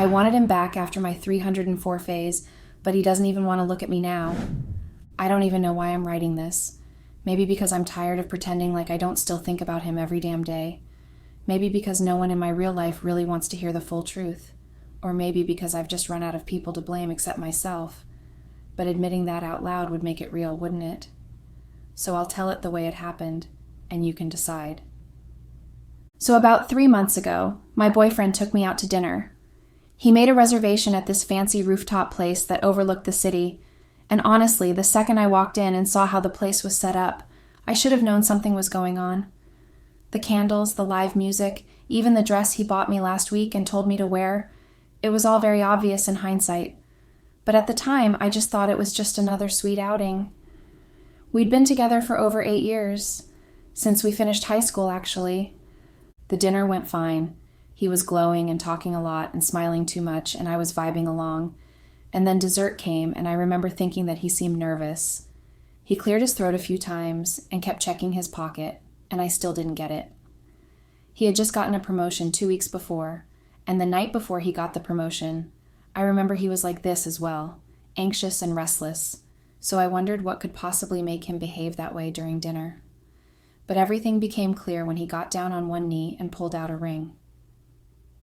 wanted him back after my 304 phase, but he doesn't even want to look at me now. I don't even know why I'm writing this. Maybe because I'm tired of pretending like I don't still think about him every damn day. Maybe because no one in my real life really wants to hear the full truth. Or maybe because I've just run out of people to blame except myself. But admitting that out loud would make it real, wouldn't it? So I'll tell it the way it happened, and you can decide. So about 3 months ago, my boyfriend took me out to dinner. He made a reservation at this fancy rooftop place that overlooked the city, and honestly, the second I walked in and saw how the place was set up, I should have known something was going on. The candles, the live music, even the dress he bought me last week and told me to wear, it was all very obvious in hindsight. But at the time, I just thought it was just another sweet outing. We'd been together for over 8 years, since we finished high school, actually. The dinner went fine. He was glowing and talking a lot and smiling too much, and I was vibing along. And then dessert came, and I remember thinking that he seemed nervous. He cleared his throat a few times and kept checking his pocket, and I still didn't get it. He had just gotten a promotion 2 weeks before, and the night before he got the promotion, I remember he was like this as well, anxious and restless, so I wondered what could possibly make him behave that way during dinner. But everything became clear when he got down on one knee and pulled out a ring.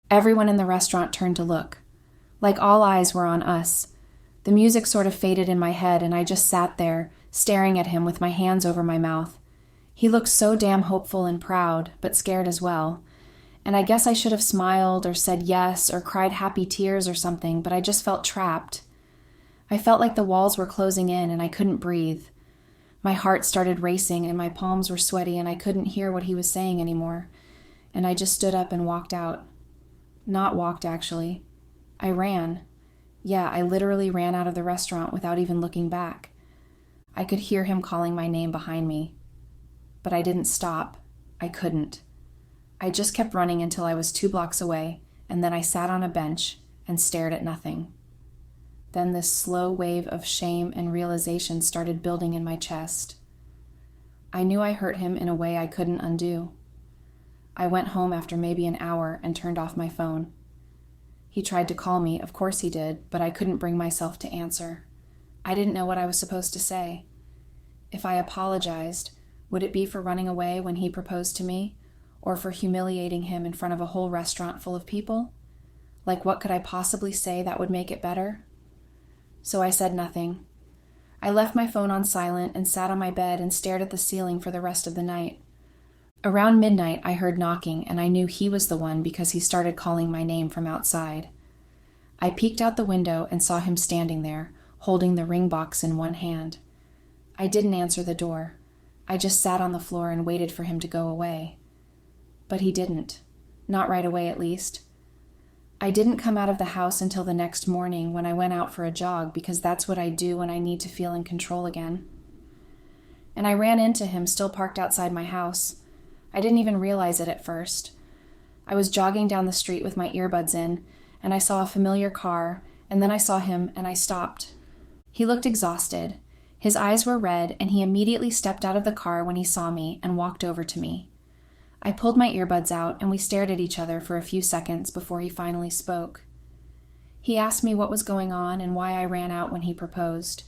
Everyone in the restaurant turned to look. Like all eyes were on us. The music sort of faded in my head, and I just sat there, staring at him with my hands over my mouth. He looked so damn hopeful and proud, but scared as well. And I guess I should have smiled or said yes or cried happy tears or something, but I just felt trapped. I felt like the walls were closing in and I couldn't breathe. My heart started racing and my palms were sweaty and I couldn't hear what he was saying anymore. And I just stood up and walked out. Not walked, actually. I ran. Yeah, I literally ran out of the restaurant without even looking back. I could hear him calling my name behind me. But I didn't stop. I couldn't. I just kept running until I was 2 blocks away, and then I sat on a bench and stared at nothing. Then this slow wave of shame and realization started building in my chest. I knew I hurt him in a way I couldn't undo. I went home after maybe an hour and turned off my phone. He tried to call me, of course he did, but I couldn't bring myself to answer. I didn't know what I was supposed to say. If I apologized, would it be for running away when he proposed to me? Or for humiliating him in front of a whole restaurant full of people? Like, what could I possibly say that would make it better? So I said nothing. I left my phone on silent and sat on my bed and stared at the ceiling for the rest of the night. Around midnight, I heard knocking, and I knew he was the one because he started calling my name from outside. I peeked out the window and saw him standing there, holding the ring box in one hand. I didn't answer the door. I just sat on the floor and waited for him to go away. But he didn't. Not right away, at least. I didn't come out of the house until the next morning when I went out for a jog because that's what I do when I need to feel in control again. And I ran into him still parked outside my house. I didn't even realize it at first. I was jogging down the street with my earbuds in, and I saw a familiar car, and then I saw him and I stopped. He looked exhausted. His eyes were red, and he immediately stepped out of the car when he saw me and walked over to me. I pulled my earbuds out and we stared at each other for a few seconds before he finally spoke. He asked me what was going on and why I ran out when he proposed.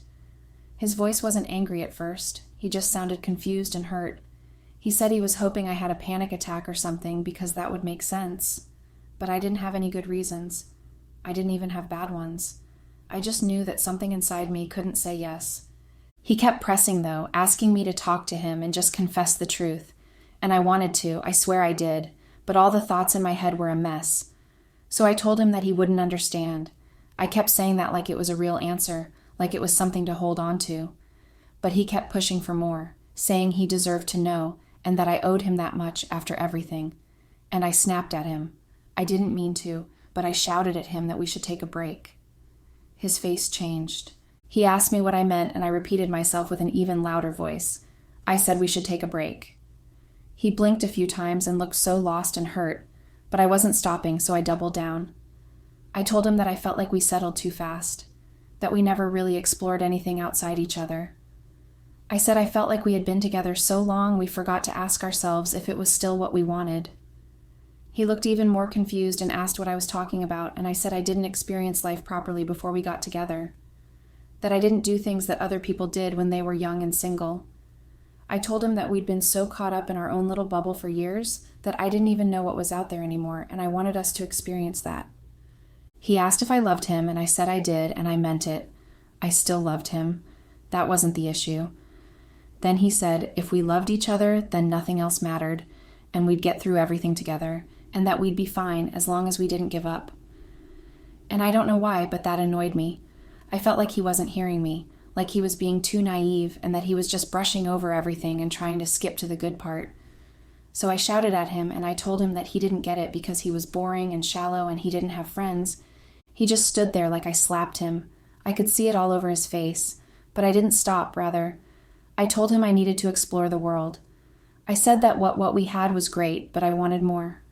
His voice wasn't angry at first. He just sounded confused and hurt. He said he was hoping I had a panic attack or something because that would make sense. But I didn't have any good reasons. I didn't even have bad ones. I just knew that something inside me couldn't say yes. He kept pressing, though, asking me to talk to him and just confess the truth. And I wanted to, I swear I did, but all the thoughts in my head were a mess. So I told him that he wouldn't understand. I kept saying that like it was a real answer, like it was something to hold on to. But he kept pushing for more, saying he deserved to know, and that I owed him that much after everything. And I snapped at him. I didn't mean to, but I shouted at him that we should take a break. His face changed. He asked me what I meant, and I repeated myself with an even louder voice. I said we should take a break. He blinked a few times and looked so lost and hurt, but I wasn't stopping, so I doubled down. I told him that I felt like we settled too fast, that we never really explored anything outside each other. I said I felt like we had been together so long we forgot to ask ourselves if it was still what we wanted. He looked even more confused and asked what I was talking about, and I said I didn't experience life properly before we got together. That I didn't do things that other people did when they were young and single. I told him that we'd been so caught up in our own little bubble for years that I didn't even know what was out there anymore, and I wanted us to experience that. He asked if I loved him, and I said I did, and I meant it. I still loved him. That wasn't the issue. Then he said if we loved each other, then nothing else mattered, and we'd get through everything together, and that we'd be fine as long as we didn't give up. And I don't know why, but that annoyed me. I felt like he wasn't hearing me, like he was being too naive, and that he was just brushing over everything and trying to skip to the good part. So I shouted at him, and I told him that he didn't get it because he was boring and shallow and he didn't have friends. He just stood there like I slapped him. I could see it all over his face, but I didn't stop, rather. I told him I needed to explore the world. I said that what we had was great, but I wanted more.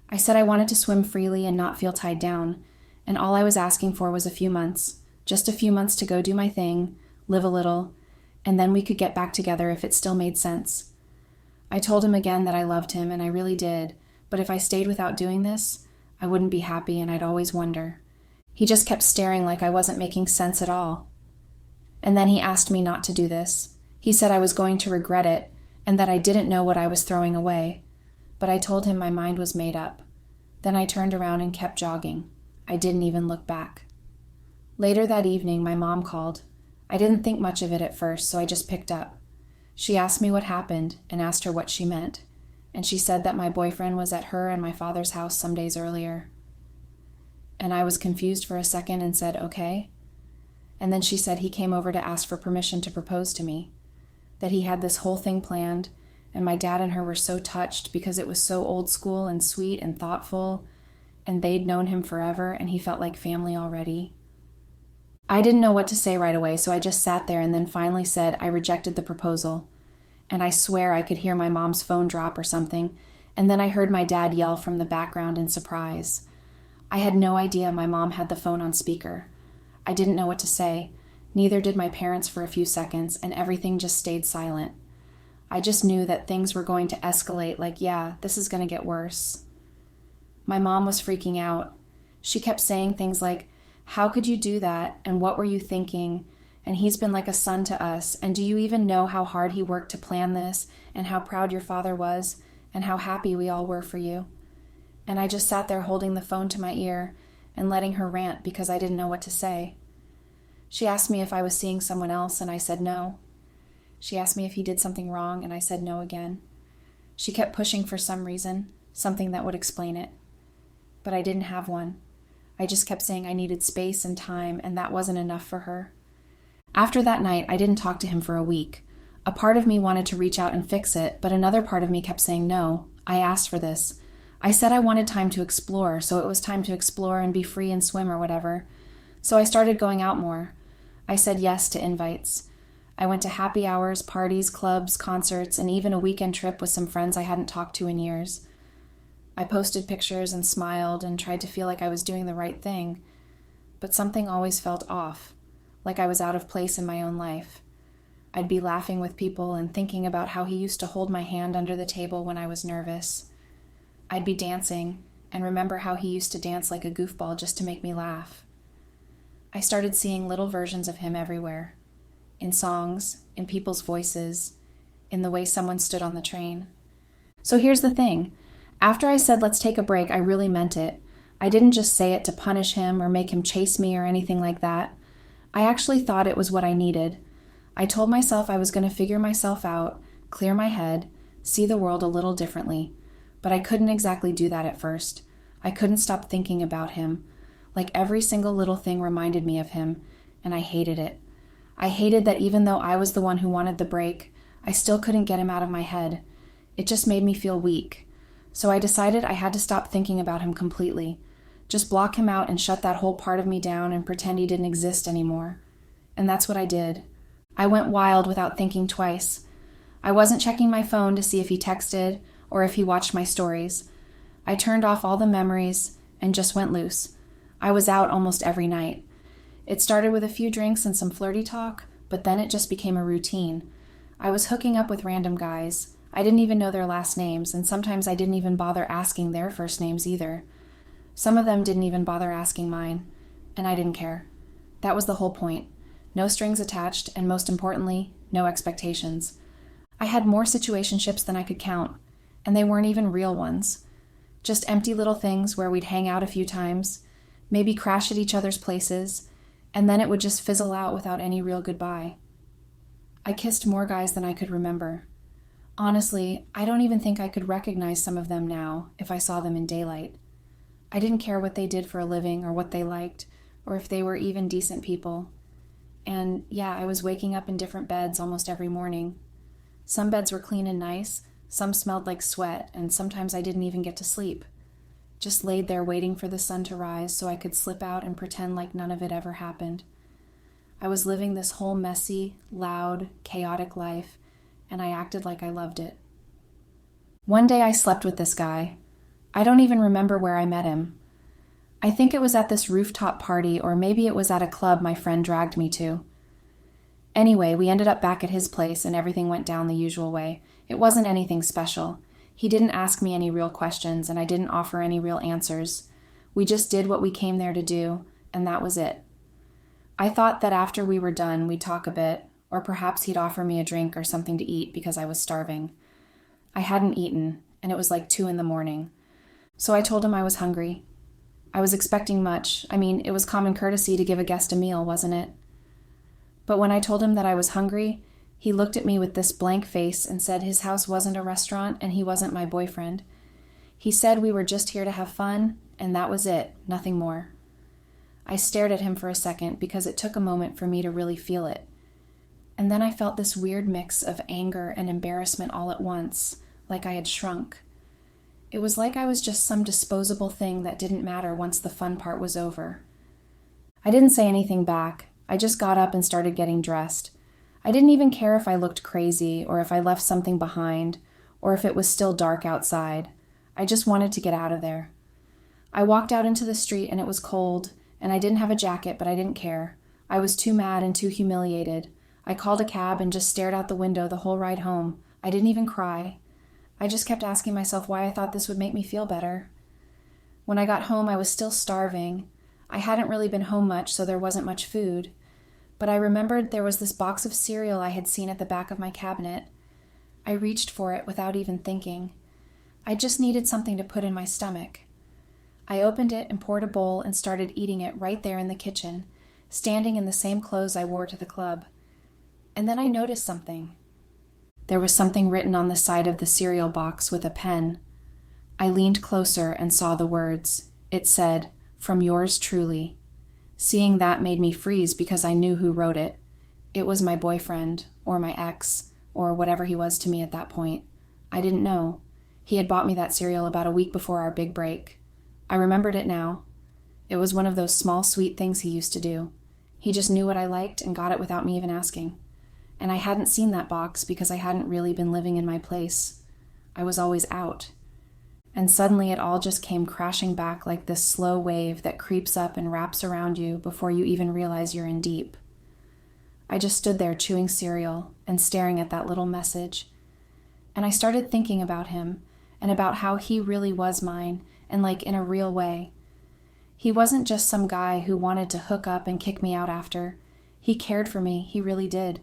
I said I wanted to swim freely and not feel tied down, and all I was asking for was a few months, just a few months to go do my thing, live a little, and then we could get back together if it still made sense. I told him again that I loved him, and I really did, but if I stayed without doing this, I wouldn't be happy and I'd always wonder. He just kept staring like I wasn't making sense at all. And then he asked me not to do this. He said I was going to regret it, and that I didn't know what I was throwing away. But I told him my mind was made up. Then I turned around and kept jogging. I didn't even look back. Later that evening, my mom called. I didn't think much of it at first, so I just picked up. She asked me what happened and asked her what she meant, and she said that my boyfriend was at her and my father's house some days earlier. And I was confused for a second and said, okay. And then she said he came over to ask for permission to propose to me, that he had this whole thing planned, and my dad and her were so touched because it was so old school and sweet and thoughtful, and they'd known him forever, and he felt like family already. I didn't know what to say right away, so I just sat there and then finally said I rejected the proposal. And I swear I could hear my mom's phone drop or something, and then I heard my dad yell from the background in surprise. I had no idea my mom had the phone on speaker. I didn't know what to say. Neither did my parents for a few seconds, and everything just stayed silent. I just knew that things were going to escalate, like, yeah, this is going to get worse. My mom was freaking out. She kept saying things like, how could you do that? And what were you thinking? And he's been like a son to us. And do you even know how hard he worked to plan this? And how proud your father was? And how happy we all were for you? And I just sat there holding the phone to my ear and letting her rant because I didn't know what to say. She asked me if I was seeing someone else, and I said no. She asked me if he did something wrong, and I said no again. She kept pushing for some reason, something that would explain it. But I didn't have one. I just kept saying I needed space and time, and that wasn't enough for her. After that night, I didn't talk to him for a week. A part of me wanted to reach out and fix it, but another part of me kept saying no. I asked for this. I said I wanted time to explore, so it was time to explore and be free and swim or whatever. So I started going out more. I said yes to invites. I went to happy hours, parties, clubs, concerts, and even a weekend trip with some friends I hadn't talked to in years. I posted pictures and smiled and tried to feel like I was doing the right thing, but something always felt off, like I was out of place in my own life. I'd be laughing with people and thinking about how he used to hold my hand under the table when I was nervous. I'd be dancing and remember how he used to dance like a goofball just to make me laugh. I started seeing little versions of him everywhere, in songs, in people's voices, in the way someone stood on the train. So here's the thing. After I said let's take a break, I really meant it. I didn't just say it to punish him or make him chase me or anything like that. I actually thought it was what I needed. I told myself I was going to figure myself out, clear my head, see the world a little differently. But I couldn't exactly do that at first. I couldn't stop thinking about him. Like every single little thing reminded me of him, and I hated it. I hated that even though I was the one who wanted the break, I still couldn't get him out of my head. It just made me feel weak. So I decided I had to stop thinking about him completely. Just block him out and shut that whole part of me down and pretend he didn't exist anymore. And that's what I did. I went wild without thinking twice. I wasn't checking my phone to see if he texted or if he watched my stories. I turned off all the memories and just went loose. I was out almost every night. It started with a few drinks and some flirty talk, but then it just became a routine. I was hooking up with random guys. I didn't even know their last names, and sometimes I didn't even bother asking their first names either. Some of them didn't even bother asking mine, and I didn't care. That was the whole point. No strings attached, and most importantly, no expectations. I had more situationships than I could count, and they weren't even real ones. Just empty little things where we'd hang out a few times, maybe crash at each other's places, and then it would just fizzle out without any real goodbye. I kissed more guys than I could remember. Honestly, I don't even think I could recognize some of them now if I saw them in daylight. I didn't care what they did for a living or what they liked, or if they were even decent people. And yeah, I was waking up in different beds almost every morning. Some beds were clean and nice, some smelled like sweat, and sometimes I didn't even get to sleep. Just laid there waiting for the sun to rise so I could slip out and pretend like none of it ever happened. I was living this whole messy, loud, chaotic life, and I acted like I loved it. One day I slept with this guy. I don't even remember where I met him. I think it was at this rooftop party, or maybe it was at a club my friend dragged me to. Anyway, we ended up back at his place and everything went down the usual way. It wasn't anything special. He didn't ask me any real questions, and I didn't offer any real answers. We just did what we came there to do, and that was it. I thought that after we were done, we'd talk a bit, or perhaps he'd offer me a drink or something to eat because I was starving. I hadn't eaten, and it was like 2 a.m. So I told him I was hungry. I was expecting much. I mean, it was common courtesy to give a guest a meal, wasn't it? But when I told him that I was hungry, he looked at me with this blank face and said his house wasn't a restaurant and he wasn't my boyfriend. He said we were just here to have fun, and that was it, nothing more. I stared at him for a second because it took a moment for me to really feel it. And then I felt this weird mix of anger and embarrassment all at once, like I had shrunk. It was like I was just some disposable thing that didn't matter once the fun part was over. I didn't say anything back. I just got up and started getting dressed. I didn't even care if I looked crazy or if I left something behind or if it was still dark outside. I just wanted to get out of there. I walked out into the street and it was cold, and I didn't have a jacket, but I didn't care. I was too mad and too humiliated. I called a cab and just stared out the window the whole ride home. I didn't even cry. I just kept asking myself why I thought this would make me feel better. When I got home, I was still starving. I hadn't really been home much, so there wasn't much food. But I remembered there was this box of cereal I had seen at the back of my cabinet. I reached for it without even thinking. I just needed something to put in my stomach. I opened it and poured a bowl and started eating it right there in the kitchen, standing in the same clothes I wore to the club. And then I noticed something. There was something written on the side of the cereal box with a pen. I leaned closer and saw the words. It said, "From yours truly." Seeing that made me freeze because I knew who wrote it. It was my boyfriend, or my ex, or whatever he was to me at that point. I didn't know. He had bought me that cereal about a week before our big break. I remembered it now. It was one of those small, sweet things he used to do. He just knew what I liked and got it without me even asking. And I hadn't seen that box because I hadn't really been living in my place. I was always out. And suddenly it all just came crashing back like this slow wave that creeps up and wraps around you before you even realize you're in deep. I just stood there chewing cereal and staring at that little message. And I started thinking about him and about how he really was mine, and like in a real way. He wasn't just some guy who wanted to hook up and kick me out after. He cared for me, he really did.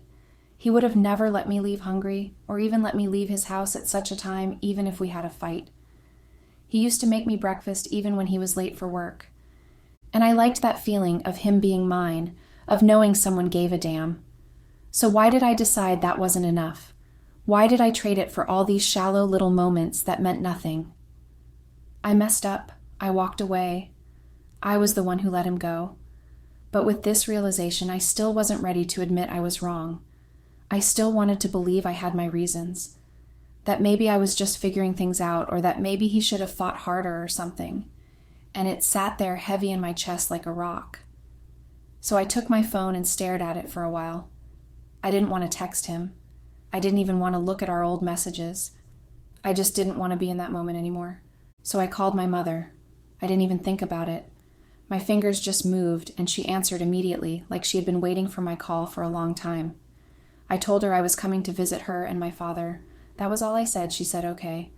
He would have never let me leave hungry, or even let me leave his house at such a time, even if we had a fight. He used to make me breakfast even when he was late for work. And I liked that feeling of him being mine, of knowing someone gave a damn. So why did I decide that wasn't enough? Why did I trade it for all these shallow little moments that meant nothing? I messed up. I walked away. I was the one who let him go. But with this realization, I still wasn't ready to admit I was wrong. I still wanted to believe I had my reasons. That maybe I was just figuring things out, or that maybe he should have fought harder or something. And it sat there heavy in my chest like a rock. So I took my phone and stared at it for a while. I didn't want to text him. I didn't even want to look at our old messages. I just didn't want to be in that moment anymore. So I called my mother. I didn't even think about it. My fingers just moved, and she answered immediately, like she had been waiting for my call for a long time. I told her I was coming to visit her and my father, That was all I said. She said okay,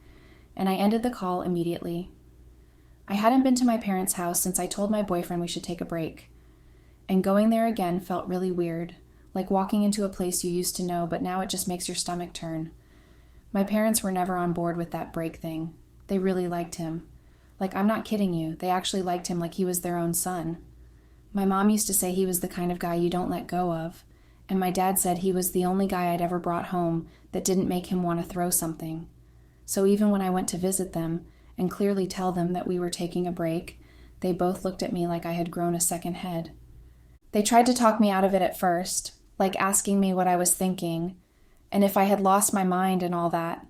and I ended the call immediately. I hadn't been to my parents' house since I told my boyfriend we should take a break, and going there again felt really weird, like walking into a place you used to know, but now it just makes your stomach turn. My parents were never on board with that break thing. They really liked him. Like, I'm not kidding you, they actually liked him like he was their own son. My mom used to say he was the kind of guy you don't let go of, and my dad said he was the only guy I'd ever brought home that didn't make him want to throw something. So even when I went to visit them and clearly tell them that we were taking a break, they both looked at me like I had grown a second head. They tried to talk me out of it at first, like asking me what I was thinking, and if I had lost my mind and all that.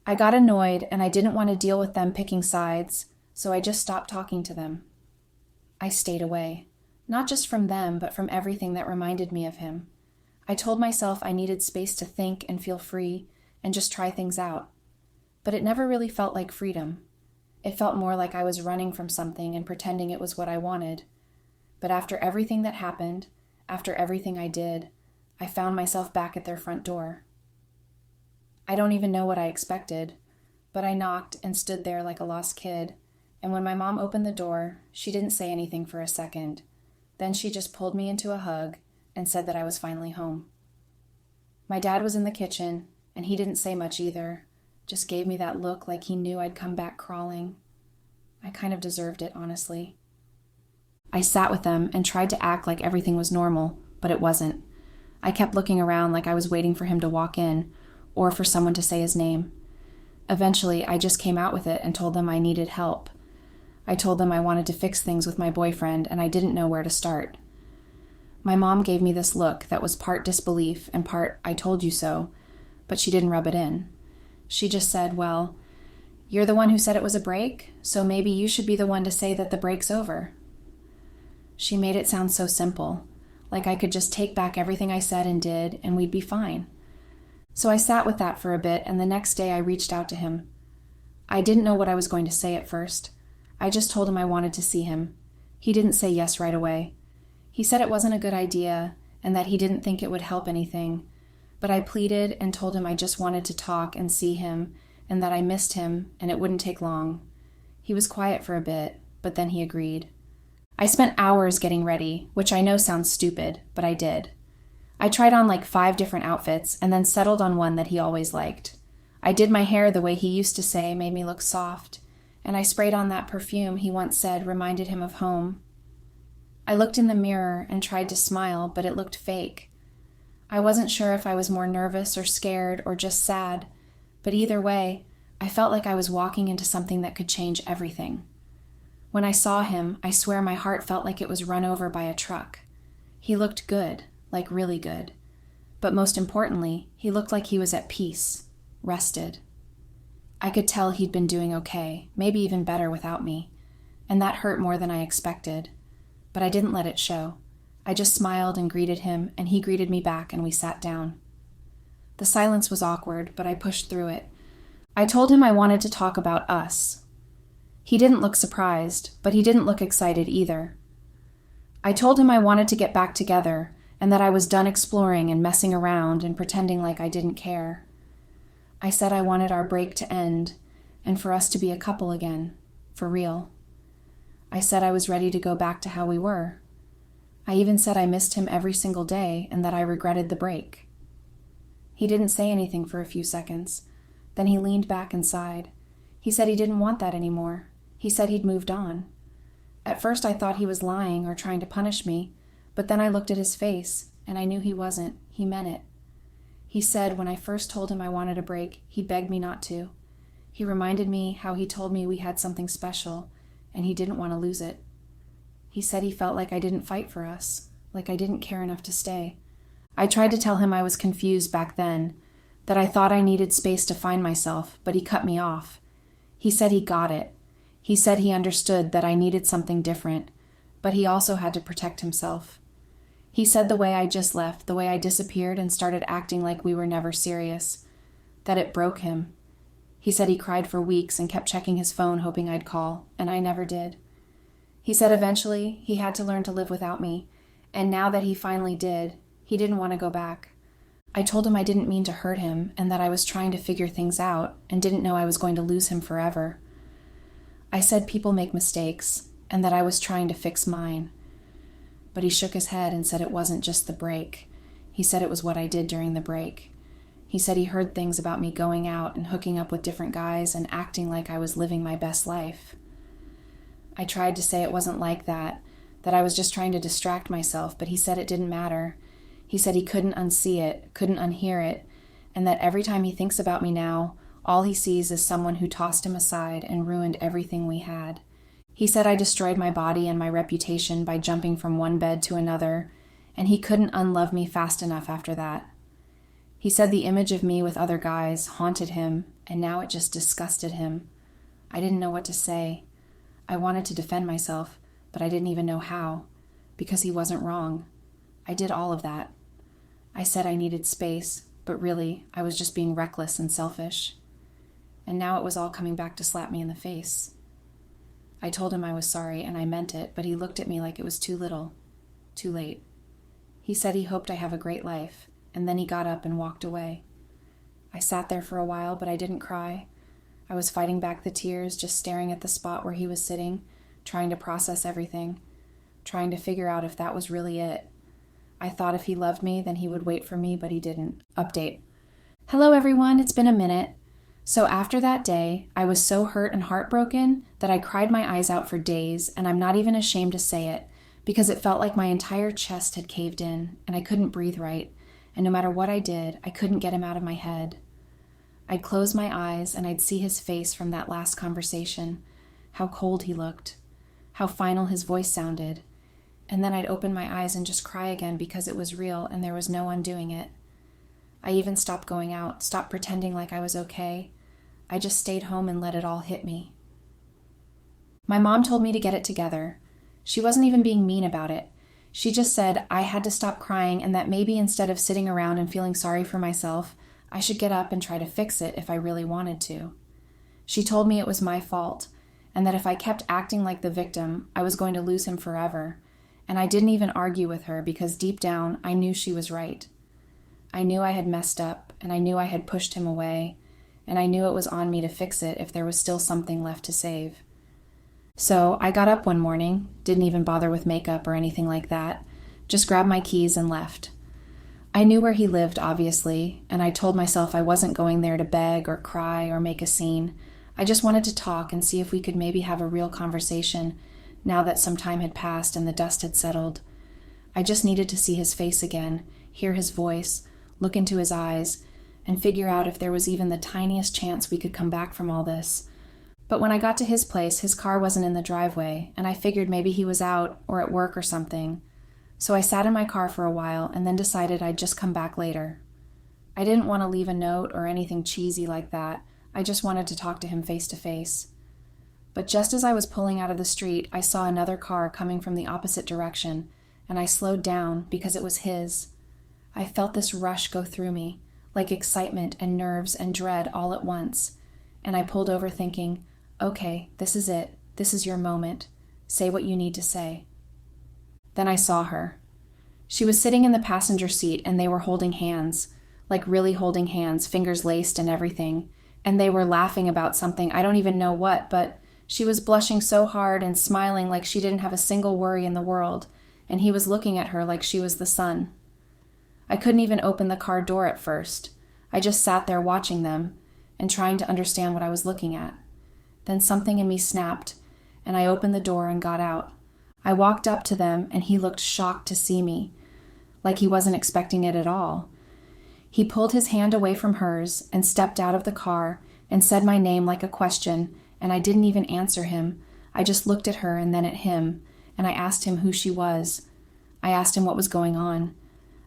I got annoyed and I didn't want to deal with them picking sides, so I just stopped talking to them. I stayed away, not just from them, but from everything that reminded me of him. I told myself I needed space to think and feel free and just try things out. But it never really felt like freedom. It felt more like I was running from something and pretending it was what I wanted. But after everything that happened, after everything I did, I found myself back at their front door. I don't even know what I expected, but I knocked and stood there like a lost kid, and when my mom opened the door, she didn't say anything for a second. Then she just pulled me into a hug and said that I was finally home. My dad was in the kitchen, and he didn't say much either, just gave me that look like he knew I'd come back crawling. I kind of deserved it, honestly. I sat with them and tried to act like everything was normal, but it wasn't. I kept looking around like I was waiting for him to walk in, or for someone to say his name. Eventually, I just came out with it and told them I needed help. I told them I wanted to fix things with my boyfriend and I didn't know where to start. My mom gave me this look that was part disbelief and part "I told you so," but she didn't rub it in. She just said, "Well, you're the one who said it was a break, so maybe you should be the one to say that the break's over." She made it sound so simple, like I could just take back everything I said and did and we'd be fine. So I sat with that for a bit, and the next day I reached out to him. I didn't know what I was going to say at first. I just told him I wanted to see him. He didn't say yes right away. He said it wasn't a good idea and that he didn't think it would help anything, but I pleaded and told him I just wanted to talk and see him and that I missed him and it wouldn't take long. He was quiet for a bit, but then he agreed. I spent hours getting ready, which I know sounds stupid, but I did. I tried on like 5 different outfits and then settled on one that he always liked. I did my hair the way he used to say made me look soft, and I sprayed on that perfume he once said reminded him of home. I looked in the mirror and tried to smile, but it looked fake. I wasn't sure if I was more nervous or scared or just sad, but either way, I felt like I was walking into something that could change everything. When I saw him, I swear my heart felt like it was run over by a truck. He looked good. Like really good. But most importantly, he looked like he was at peace, rested. I could tell he'd been doing okay, maybe even better without me, and that hurt more than I expected. But I didn't let it show. I just smiled and greeted him, and he greeted me back, and we sat down. The silence was awkward, but I pushed through it. I told him I wanted to talk about us. He didn't look surprised, but he didn't look excited either. I told him I wanted to get back together, and that I was done exploring and messing around and pretending like I didn't care. I said I wanted our break to end, and for us to be a couple again, for real. I said I was ready to go back to how we were. I even said I missed him every single day and that I regretted the break. He didn't say anything for a few seconds. Then he leaned back and sighed. He said he didn't want that anymore. He said he'd moved on. At first I thought he was lying or trying to punish me, but then I looked at his face, and I knew he wasn't. He meant it. He said when I first told him I wanted a break, he begged me not to. He reminded me how he told me we had something special, and he didn't want to lose it. He said he felt like I didn't fight for us, like I didn't care enough to stay. I tried to tell him I was confused back then, that I thought I needed space to find myself, but he cut me off. He said he got it. He said he understood that I needed something different, but he also had to protect himself. He said the way I just left, the way I disappeared and started acting like we were never serious, that it broke him. He said he cried for weeks and kept checking his phone hoping I'd call, and I never did. He said eventually he had to learn to live without me, and now that he finally did, he didn't want to go back. I told him I didn't mean to hurt him and that I was trying to figure things out and didn't know I was going to lose him forever. I said people make mistakes and that I was trying to fix mine. But he shook his head and said it wasn't just the break. He said it was what I did during the break. He said he heard things about me going out and hooking up with different guys and acting like I was living my best life. I tried to say it wasn't like that I was just trying to distract myself, but he said it didn't matter. He said he couldn't unsee it, couldn't unhear it, and that every time he thinks about me now, all he sees is someone who tossed him aside and ruined everything we had. He said I destroyed my body and my reputation by jumping from one bed to another, and he couldn't unlove me fast enough after that. He said the image of me with other guys haunted him, and now it just disgusted him. I didn't know what to say. I wanted to defend myself, but I didn't even know how, because he wasn't wrong. I did all of that. I said I needed space, but really, I was just being reckless and selfish. And now it was all coming back to slap me in the face. I told him I was sorry, and I meant it, but he looked at me like it was too little, too late. He said he hoped I have a great life, and then he got up and walked away. I sat there for a while, but I didn't cry. I was fighting back the tears, just staring at the spot where he was sitting, trying to process everything, trying to figure out if that was really it. I thought if he loved me, then he would wait for me, but he didn't. Update. Hello, everyone. It's been a minute. So after that day, I was so hurt and heartbroken that I cried my eyes out for days, and I'm not even ashamed to say it, because it felt like my entire chest had caved in, and I couldn't breathe right, and no matter what I did, I couldn't get him out of my head. I'd close my eyes, and I'd see his face from that last conversation, how cold he looked, how final his voice sounded, and then I'd open my eyes and just cry again because it was real and there was no undoing it. I even stopped going out, stopped pretending like I was okay. I just stayed home and let it all hit me. My mom told me to get it together. She wasn't even being mean about it. She just said I had to stop crying and that maybe instead of sitting around and feeling sorry for myself, I should get up and try to fix it if I really wanted to. She told me it was my fault, and that if I kept acting like the victim, I was going to lose him forever. And I didn't even argue with her because deep down, I knew she was right. I knew I had messed up, and I knew I had pushed him away, and I knew it was on me to fix it if there was still something left to save. So I got up one morning, didn't even bother with makeup or anything like that, just grabbed my keys and left. I knew where he lived, obviously, and I told myself I wasn't going there to beg or cry or make a scene. I just wanted to talk and see if we could maybe have a real conversation now that some time had passed and the dust had settled. I just needed to see his face again, hear his voice, look into his eyes, and figure out if there was even the tiniest chance we could come back from all this. But when I got to his place, his car wasn't in the driveway, and I figured maybe he was out or at work or something. So I sat in my car for a while and then decided I'd just come back later. I didn't want to leave a note or anything cheesy like that. I just wanted to talk to him face to face. But just as I was pulling out of the street, I saw another car coming from the opposite direction, and I slowed down because it was his. I felt this rush go through me, like excitement and nerves and dread all at once, and I pulled over thinking, okay, this is it. This is your moment. Say what you need to say. Then I saw her. She was sitting in the passenger seat, and they were holding hands, like really holding hands, fingers laced and everything, and they were laughing about something, I don't even know what, but she was blushing so hard and smiling like she didn't have a single worry in the world, and he was looking at her like she was the sun. I couldn't even open the car door at first. I just sat there watching them and trying to understand what I was looking at. Then something in me snapped, and I opened the door and got out. I walked up to them, and he looked shocked to see me, like he wasn't expecting it at all. He pulled his hand away from hers and stepped out of the car and said my name like a question, and I didn't even answer him. I just looked at her and then at him, and I asked him who she was. I asked him what was going on.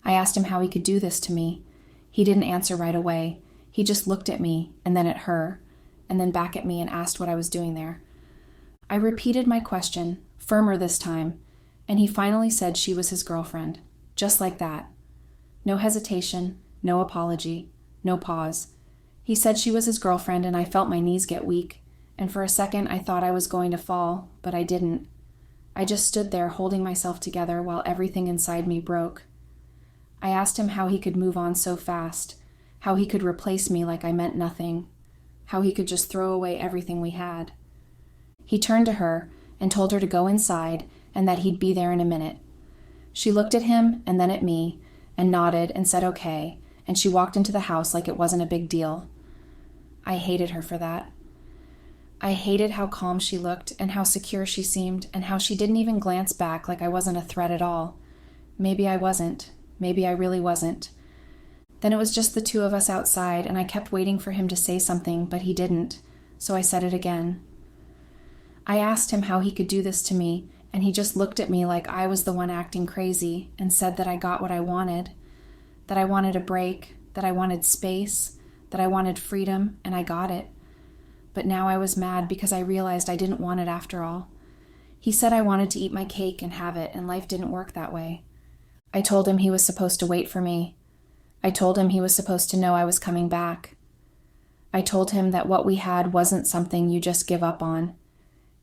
I asked him how he could do this to me. He didn't answer right away. He just looked at me, and then at her, and then back at me and asked what I was doing there. I repeated my question, firmer this time, and he finally said she was his girlfriend, just like that. No hesitation, no apology, no pause. He said she was his girlfriend, and I felt my knees get weak, and for a second I thought I was going to fall, but I didn't. I just stood there holding myself together while everything inside me broke. I asked him how he could move on so fast, how he could replace me like I meant nothing, how he could just throw away everything we had. He turned to her and told her to go inside and that he'd be there in a minute. She looked at him and then at me and nodded and said okay, and she walked into the house like it wasn't a big deal. I hated her for that. I hated how calm she looked and how secure she seemed and how she didn't even glance back like I wasn't a threat at all. Maybe I wasn't. Maybe I really wasn't. Then it was just the two of us outside, and I kept waiting for him to say something, but he didn't, so I said it again. I asked him how he could do this to me, and he just looked at me like I was the one acting crazy and said that I got what I wanted, that I wanted a break, that I wanted space, that I wanted freedom, and I got it. But now I was mad because I realized I didn't want it after all. He said I wanted to eat my cake and have it, and life didn't work that way. I told him he was supposed to wait for me. I told him he was supposed to know I was coming back. I told him that what we had wasn't something you just give up on.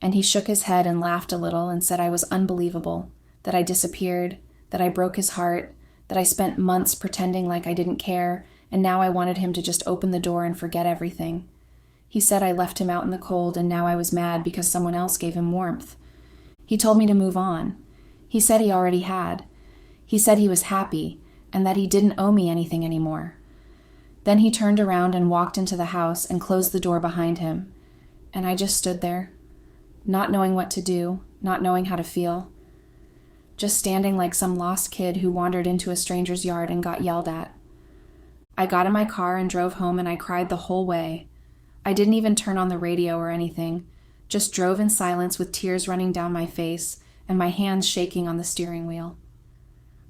And he shook his head and laughed a little and said I was unbelievable, that I disappeared, that I broke his heart, that I spent months pretending like I didn't care, and now I wanted him to just open the door and forget everything. He said I left him out in the cold and now I was mad because someone else gave him warmth. He told me to move on. He said he already had. He said he was happy and that he didn't owe me anything anymore. Then he turned around and walked into the house and closed the door behind him. And I just stood there, not knowing what to do, not knowing how to feel. Just standing like some lost kid who wandered into a stranger's yard and got yelled at. I got in my car and drove home and I cried the whole way. I didn't even turn on the radio or anything, just drove in silence with tears running down my face and my hands shaking on the steering wheel.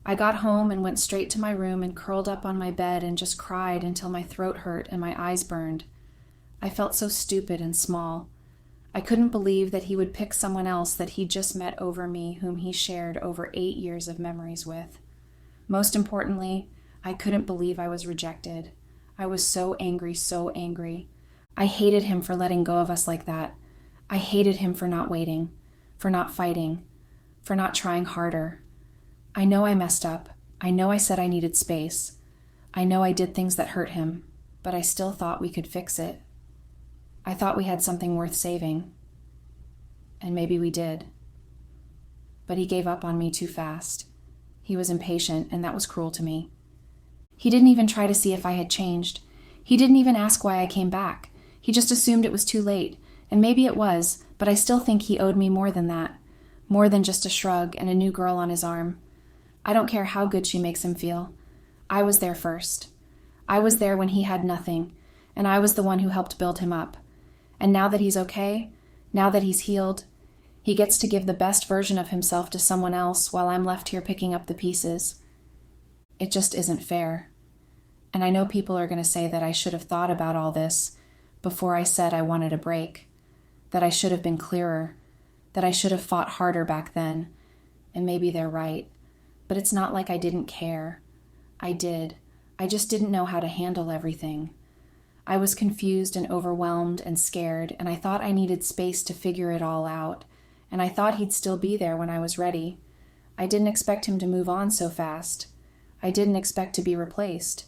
I got home and went straight to my room and curled up on my bed and just cried until my throat hurt and my eyes burned. I felt so stupid and small. I couldn't believe that he would pick someone else that he'd just met over me, whom he shared over 8 years of memories with. Most importantly, I couldn't believe I was rejected. I was so angry, so angry. I hated him for letting go of us like that. I hated him for not waiting, for not fighting, for not trying harder. I know I messed up. I know I said I needed space. I know I did things that hurt him, but I still thought we could fix it. I thought we had something worth saving. And maybe we did. But he gave up on me too fast. He was impatient, and that was cruel to me. He didn't even try to see if I had changed. He didn't even ask why I came back. He just assumed it was too late, and maybe it was, but I still think he owed me more than that. More than just a shrug and a new girl on his arm. I don't care how good she makes him feel. I was there first. I was there when he had nothing, and I was the one who helped build him up. And now that he's okay, now that he's healed, he gets to give the best version of himself to someone else while I'm left here picking up the pieces. It just isn't fair. And I know people are going to say that I should have thought about all this before I said I wanted a break, that I should have been clearer, that I should have fought harder back then. And maybe they're right. But it's not like I didn't care. I did. I just didn't know how to handle everything. I was confused and overwhelmed and scared, and I thought I needed space to figure it all out, and I thought he'd still be there when I was ready. I didn't expect him to move on so fast. I didn't expect to be replaced.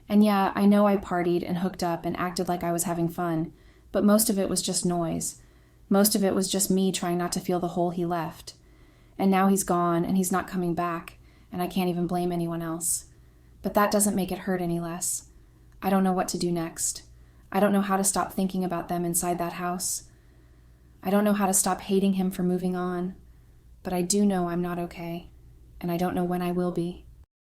And yeah, I know I partied and hooked up and acted like I was having fun, but most of it was just noise. Most of it was just me trying not to feel the hole he left. And now he's gone, and he's not coming back, and I can't even blame anyone else. But that doesn't make it hurt any less. I don't know what to do next. I don't know how to stop thinking about them inside that house. I don't know how to stop hating him for moving on. But I do know I'm not okay, and I don't know when I will be.